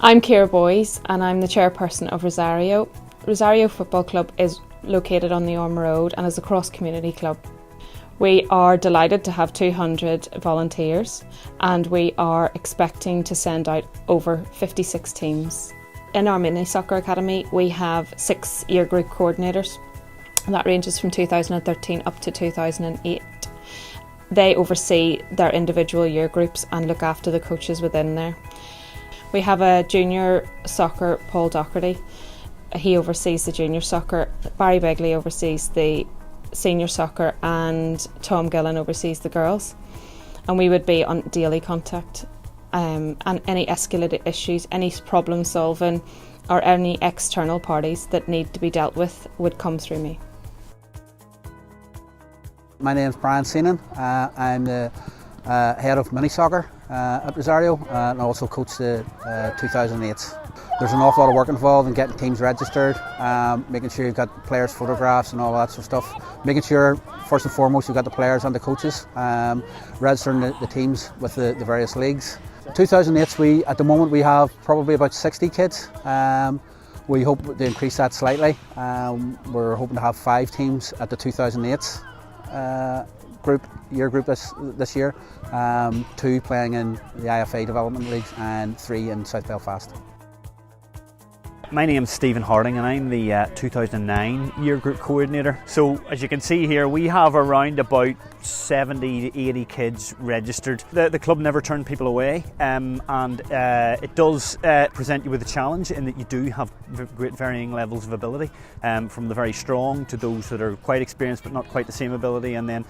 I'm Ciara Boyes and I'm the chairperson of Rosario. Rosario Football Club is located on the Orme Road and is a cross-community club. We are delighted to have 200 volunteers and we are expecting to send out over 56 teams. In our mini soccer academy we have 6 year group coordinators, and that ranges from 2013 up to 2008. They oversee their individual year groups and look after the coaches within there. We have a junior soccer, Paul Docherty. He oversees the junior soccer. Barry Begley oversees the senior soccer and Tom Gillen oversees the girls. And we would be on daily contact and any escalated issues, any problem solving or any external parties that need to be dealt with would come through me. My name is Brian Seenan. I'm the head of mini soccer at Rosario and also coach the 2008s. There's an awful lot of work involved in getting teams registered, making sure you've got players' photographs and all that sort of stuff, making sure first and foremost you've got the players and the coaches, registering the teams with the various leagues. 2008s, at the moment we have probably about 60 kids. We hope to increase that slightly. We're hoping to have 5 teams at the 2008s year group this year, 2 playing in the IFA development leagues and 3 in South Belfast. My name's Stephen Harding and I'm the 2009 year group coordinator. So as you can see here, we have around about 70 to 80 kids registered. The club never turned people away, and it does present you with a challenge in that you do have great varying levels of ability, from the very strong to those that are quite experienced but not quite the same ability, and then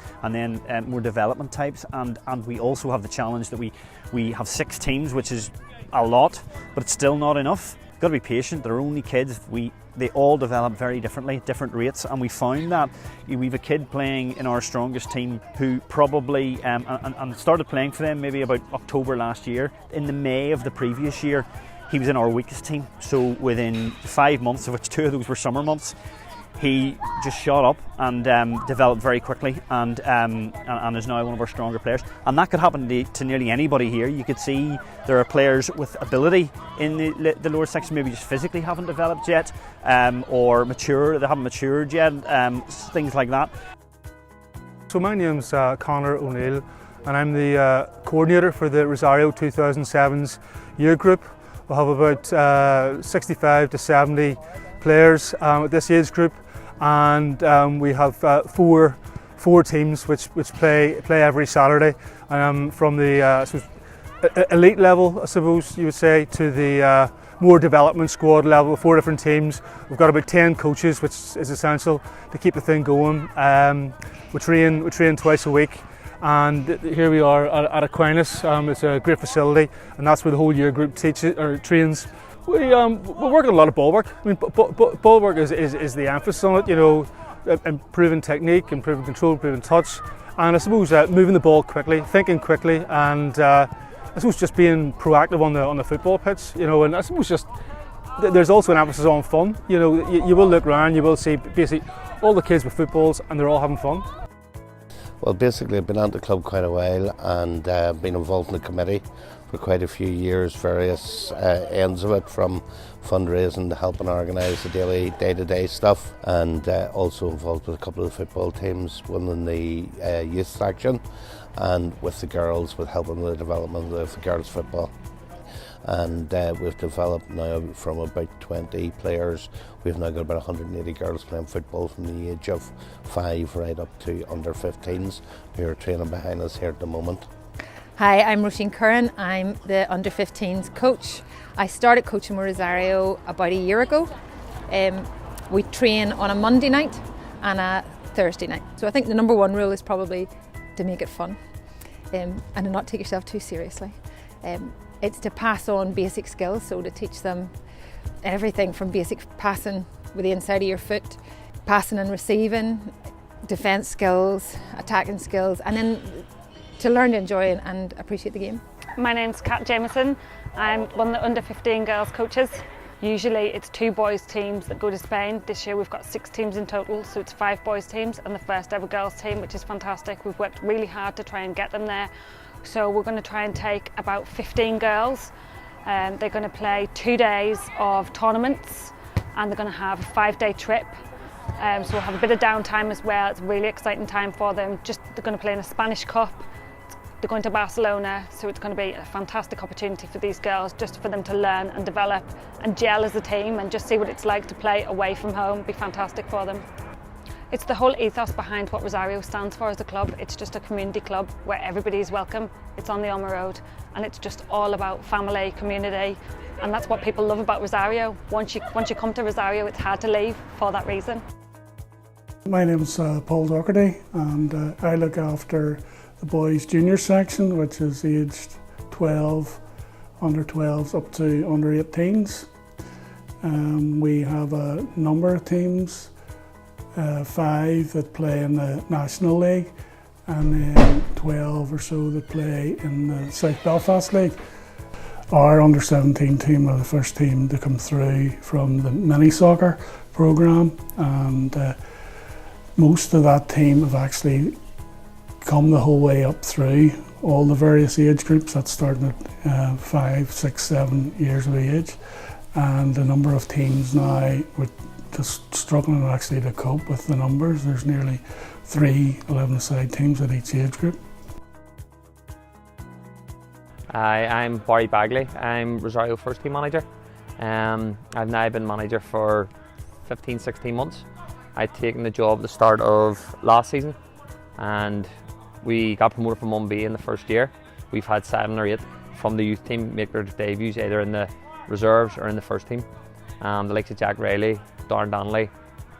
more development types. And we also have the challenge that we have 6 teams, which is a lot, but it's still not enough. Got to be patient. They're only kids. They all develop very differently, at different rates, and we found that we've a kid playing in our strongest team who probably and started playing for them maybe about October last year. In the May of the previous year, he was in our weakest team. So within 5 months, of which 2 of those were summer months, he just shot up and developed very quickly and is now one of our stronger players. And that could happen to nearly anybody here. You could see there are players with ability in the lower section, maybe just physically haven't developed yet, or they haven't matured yet, things like that. So my name's Conor O'Neill and I'm the coordinator for the Rosario 2007's year group. We'll have about 65 to 70 players at this age group, and we have four teams which play every Saturday, from the elite level, I suppose you would say, to the more development squad level. 4 different teams. We've got about 10 coaches, which is essential to keep the thing going. We train twice a week, and here we are at Aquinas. It's a great facility, and that's where the whole year group trains. We work on a lot of ball work. I mean, ball work is the emphasis on it. You know, improving technique, improving control, improving touch, and I suppose moving the ball quickly, thinking quickly, and I suppose just being proactive on the football pitch. You know, and I suppose just there's also an emphasis on fun. You know, you will look around, you will see basically all the kids with footballs, and they're all having fun. Well, basically I've been at the club quite a while and been involved in the committee for quite a few years, various ends of it, from fundraising to helping organise the daily day-to-day stuff, and also involved with a couple of the football teams, one in the youth section, and with the girls, with helping with the development of the girls' football. And we've developed now from about 20 players. We've now got about 180 girls playing football from the age of 5 right up to under 15s who are training behind us here at the moment. Hi, I'm Roisin Curran. I'm the under 15s coach. I started coaching with Rosario about a year ago. We train on a Monday night and a Thursday night. So I think the number 1 rule is probably to make it fun, and to not take yourself too seriously. It's to pass on basic skills, so to teach them everything from basic passing with the inside of your foot, passing and receiving, defence skills, attacking skills, and then to learn to enjoy and appreciate the game. My name's Kat Jameson. I'm one of the under 15 girls coaches. Usually it's 2 boys teams that go to Spain. This year we've got 6 teams in total, so it's 5 boys teams and the first ever girls team, which is fantastic. We've worked really hard to try and get them there. So we're going to try and take about 15 girls They're going to play 2 days of tournaments and they're going to have a 5-day trip. So we'll have a bit of downtime as well. It's a really exciting time for them. They're going to play in a Spanish Cup. They're going to Barcelona, so it's going to be a fantastic opportunity for these girls, just for them to learn and develop and gel as a team and just see what it's like to play away from home. It'll be fantastic for them. It's the whole ethos behind what Rosario stands for as a club. It's just a community club where everybody is welcome. It's on the Ormer Road and it's just all about family, community, and that's what people love about Rosario. Once you come to Rosario, it's hard to leave for that reason. My name is Paul Doherty and I look after the boys junior section, which is aged 12, under 12s up to under 18s. We have a number of teams, 5 that play in the National League and then 12 or so that play in the South Belfast League. Our under 17 team are the first team to come through from the mini soccer programme, and most of that team have actually come the whole way up through all the various age groups. That's starting at 5, 6, 7 years of age, and the number of teams now with just struggling actually to cope with the numbers. There's nearly 3 11-a-side teams at each age group. Hi, I'm Barry Bagley. I'm Rosario first team manager. I've now been manager for 15-16 months. I'd taken the job at the start of last season and we got promoted from 1B in the first year. We've had 7 or 8 from the youth team make their debuts either in the reserves or in the first team. The likes of Jack Riley, Darren Donnelly,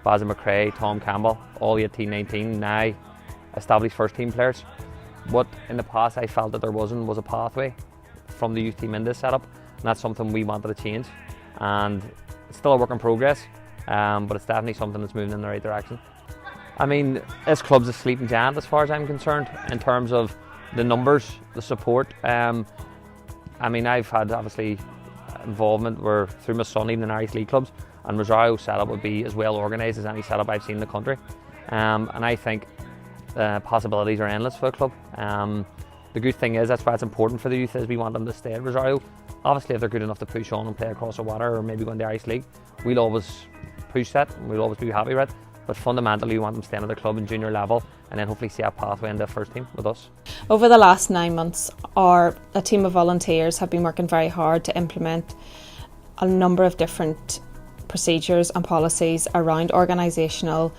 Bazza McRae, Tom Campbell, all 18-19 now established first team players. What in the past I felt that there was a pathway from the youth team in this setup, and that's something we wanted to change. And it's still a work in progress, but it's definitely something that's moving in the right direction. I mean, this club's a sleeping giant as far as I'm concerned in terms of the numbers, the support. I mean, I've had obviously involvement through my son even in Irish League clubs, and Rosario's setup would be as well organised as any setup I've seen in the country. And I think possibilities are endless for the club. The good thing is that's why it's important for the youth, is we want them to stay at Rosario. Obviously if they're good enough to push on and play across the water or maybe go into the Irish League, we'll always push that and we'll always be happy with it. But fundamentally we want them staying at the club in junior level and then hopefully see a pathway into the first team with us. Over the last 9 months, a team of volunteers have been working very hard to implement a number of different procedures and policies around organisational,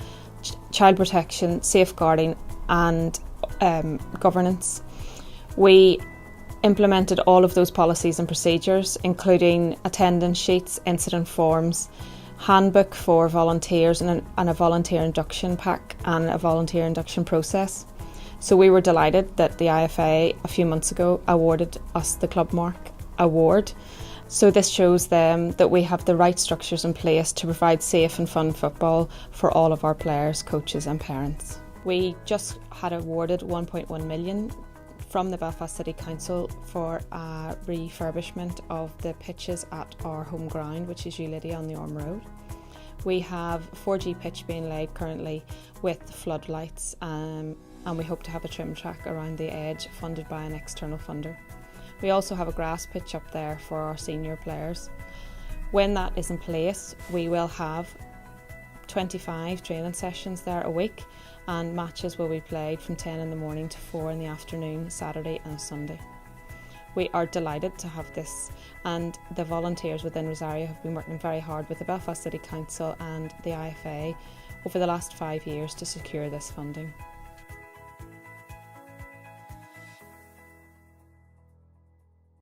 child protection, safeguarding and governance. We implemented all of those policies and procedures, including attendance sheets, incident forms, handbook for volunteers and a volunteer induction pack and a volunteer induction process. So we were delighted that the IFA a few months ago awarded us the Club Mark award. So this shows them that we have the right structures in place to provide safe and fun football for all of our players, coaches and parents. We just had awarded 1.1 million from the Belfast City Council for a refurbishment of the pitches at our home ground, which is Uliddy on the Orme Road. We have a 4G pitch being laid currently with floodlights, and we hope to have a trim track around the edge funded by an external funder. We also have a grass pitch up there for our senior players. When that is in place, we will have 25 training sessions there a week, and matches will be played from 10 in the morning to 4 in the afternoon, Saturday and Sunday. We are delighted to have this, and the volunteers within Rosario have been working very hard with the Belfast City Council and the IFA over the last 5 years to secure this funding.